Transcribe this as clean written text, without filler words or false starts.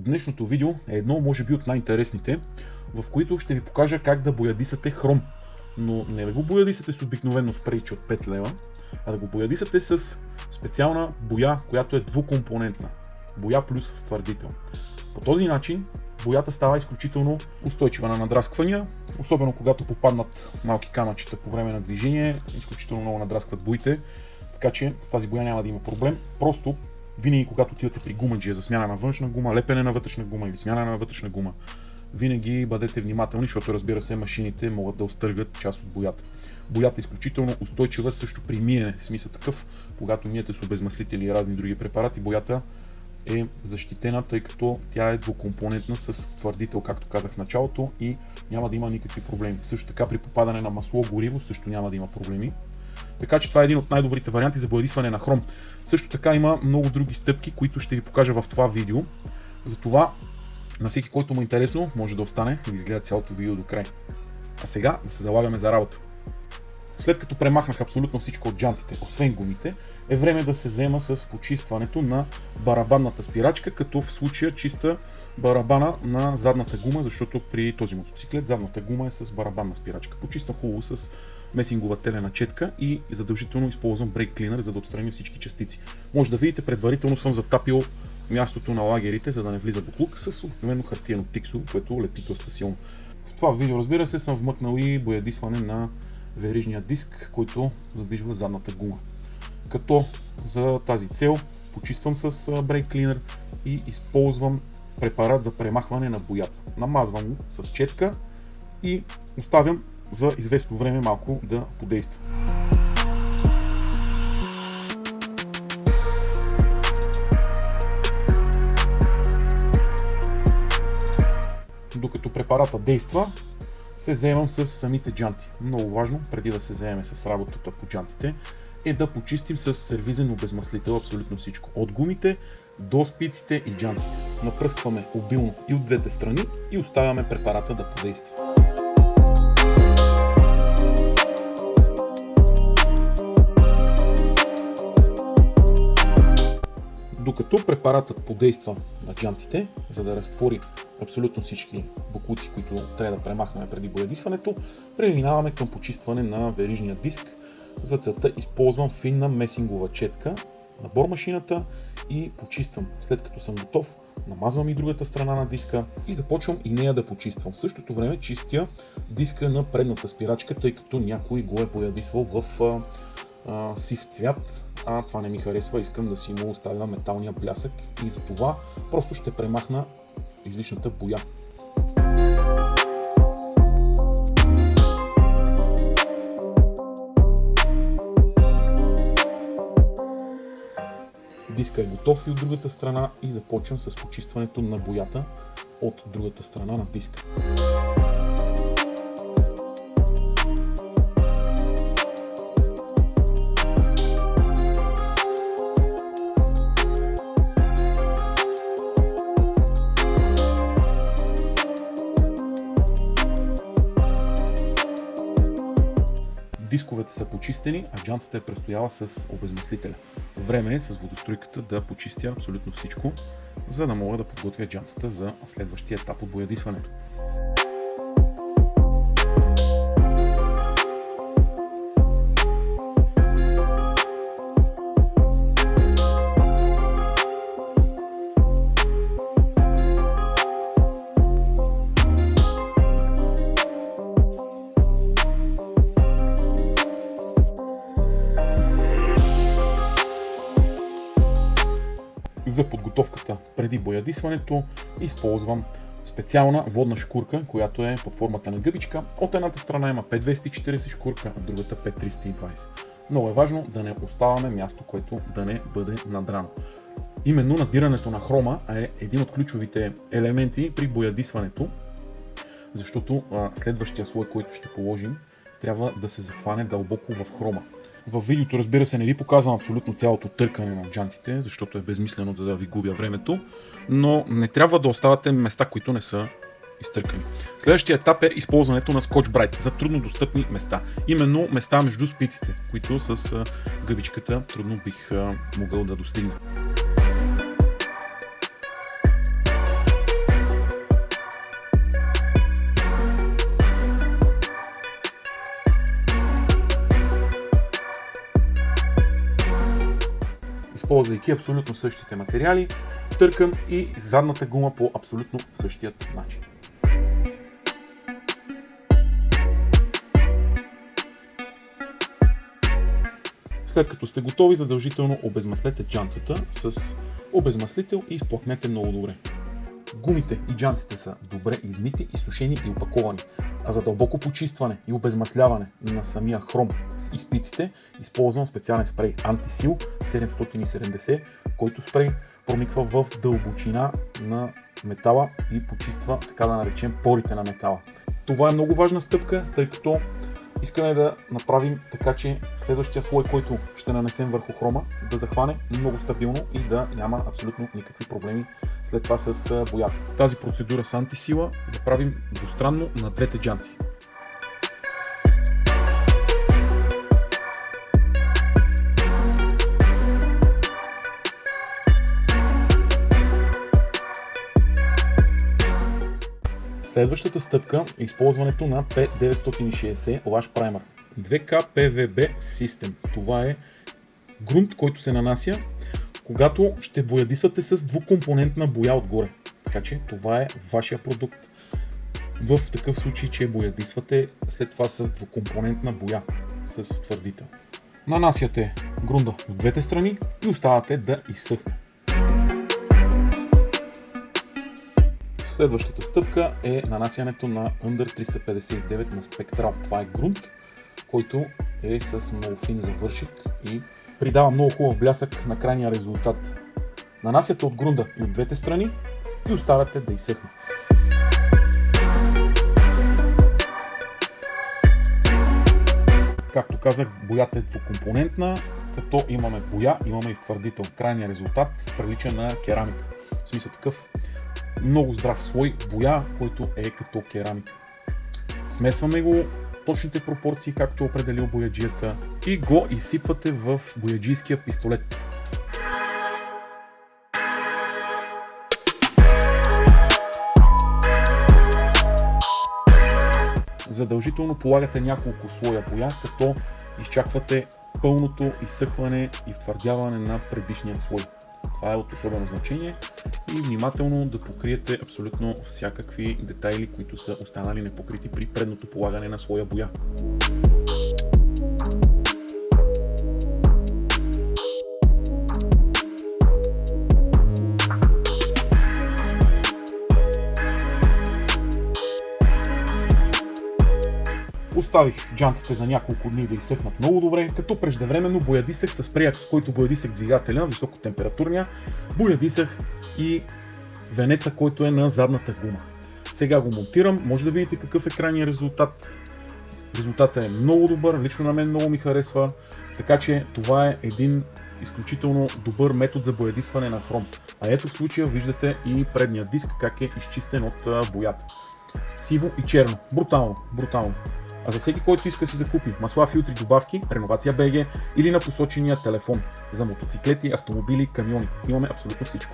Днешното видео е едно, може би, от най-интересните, в които ще ви покажа как да боядисате хром. Но не да го боядисате с обикновено спрейче от 5 лева, а да го боядисате с специална боя, която е двукомпонентна. Боя плюс втвърдител. По този начин боята става изключително устойчива на надрасквания, особено когато попаднат малки камъчета по време на движение, изключително много надраскват боите, така че с тази боя няма да има проблем. Просто винаги когато отивате при гумаджия за смяна на външна гума, лепене на вътрешна гума или смяна на вътрешна гума, винаги бъдете внимателни, защото разбира се машините могат да остъргат част от боята. Боята е изключително устойчива също при миене, в смисъл такъв, когато миете с обезмаслители и разни други препарати, боята е защитена, тъй като тя е двукомпонентна с твърдител, както казах в началото, и няма да има никакви проблеми. Също така при попадане на масло, гориво също няма да има проблеми. Така че това е един от най-добрите варианти за боядисване на хром. Също така има много други стъпки, които ще ви покажа в това видео. Затова на всеки, който му е интересно, може да остане и да изгледа цялото видео до край. А сега да се залагаме за работа. След като премахнах абсолютно всичко от джантите, освен гумите, е време да се заема с почистването на барабанната спирачка, като в случая чиста барабана на задната гума, защото при този мотоциклет задната гума е с барабанна спирачка. Почиствам хубаво с месингова телена четка и задължително използвам брейк клинер, за да отстраня всички частици. Може да видите, предварително съм затапил мястото на лагерите, за да не влиза буклук, с обикновено хартиено тиксо, което лепи доста силно. В това видео, разбира се, съм вмъкнал и боядисване на верижния диск, който задвижва задната гума. Като за тази цел почиствам с брейк клинер и използвам препарат за премахване на боята. Намазвам го с четка и оставям за известно време малко да подейства. Докато препарата действа, се заемам с самите джанти. Много важно, преди да се заеме с работата по джантите, е да почистим с сервизен обезмаслител абсолютно всичко. От гумите до спиците и джантите. Напръскваме обилно и от двете страни и оставяме препарата да подейства. Докато препаратът подейства на джантите, за да разтвори абсолютно всички боклуци, които трябва да премахнем преди боядисването, преминаваме към почистване на верижния диск. За целта използвам финна месингова четка на бормашината и почиствам. След като съм готов, намазвам и другата страна на диска и започвам и нея да почиствам. В същото време чистя диска на предната спирачка, тъй като някой го е боядисвал в сив цвят, а това не ми харесва, искам да си му оставя металния блясък и за това просто ще премахна излишната боя. Диска е готов и от другата страна и започвам с почистването на боята от другата страна на диска. Дисковете са почистени, а джантата е престояла с обезмаслителя. Време е с водоструйката да почистя абсолютно всичко, за да мога да подготвя джантата за следващия етап от боядисването. За подготовката преди боядисването използвам специална водна шкурка, която е под формата на гъбичка. От едната страна има 5240 шкурка, от другата 5320. Много е важно да не оставаме място, което да не бъде надрано. Именно надирането на хрома е един от ключовите елементи при боядисването, защото следващия слой, който ще положим, трябва да се захване дълбоко в хрома. В видеото, разбира се, не ви показвам абсолютно цялото търкане на джантите, защото е безмислено да ви губя времето, но не трябва да оставате места, които не са изтъркани. Следващия етап е използването на Scotch Brite за трудно достъпни места. Именно места между спиците, които с гъбичката трудно бих могъл да достигна. използвайки абсолютно същите материали, търкам и задната гума по абсолютно същият начин. След като сте готови, задължително обезмаслете джантата с обезмаслител и изплъхнете много добре. Гумите и джантите са добре измити, изсушени и опаковани, а за дълбоко почистване и обезмасляване на самия хром и спиците използвам специален спрей Anti-Seal 770, който спрей прониква в дълбочина на метала и почиства, така да наречем, порите на метала. Това е много важна стъпка, тъй като искаме да направим така, че следващия слой, който ще нанесем върху хрома, да захване много стабилно и да няма абсолютно никакви проблеми след това с боята. Тази процедура с антисила да правим двустранно на двете джанти. Следващата стъпка е използването на P960 Lash Primer. 2K PVB System. Това е грунт, който се нанася, когато ще боядисвате с двукомпонентна боя отгоре. Така че това е вашия продукт. В такъв случай, че боядисвате след това с двукомпонентна боя с твърдител. Нанасяте грунта от двете страни и оставате да изсъхне. Следващата стъпка е нанасянето на Under 359 на Spectral. Това е грунт, който е с много фин завършек и придава много хубав блясък на крайния резултат. Нанасяте от грунта и от двете страни и оставяте да изсъхне. Както казах, боята е двукомпонентна, като имаме боя, имаме и твърдител. Крайният резултат прилича на керамика. В смисъл такъв много здрав слой боя, който е като керамика. Смесваме го точните пропорции, както определил бояджията, и го изсипвате в бояджийския пистолет. Задължително полагате няколко слоя боя, като изчаквате пълното изсъхване и втвърдяване на предишния слой. Това е от особено значение и внимателно да покриете абсолютно всякакви детайли, които са останали непокрити при предното полагане на слоя боя. Оставих джантите за няколко дни да изсъхнат много добре, като преждевременно боядисах с спрея, с който боядисах двигателя, високотемпературния, боядисах и венеца, който е на задната гума. Сега го монтирам, може да видите какъв е крайният резултат. Резултатът е много добър, лично на мен много ми харесва, така че това е един изключително добър метод за боядисване на хром. А ето в случая виждате и предния диск как е изчистен от боята. Сиво и черно. Брутално, брутално. А за всеки, който иска си закупи масла, филтри, добавки, Реновация БГ или на посочения телефон за мотоциклети, автомобили, камиони. Имаме абсолютно всичко.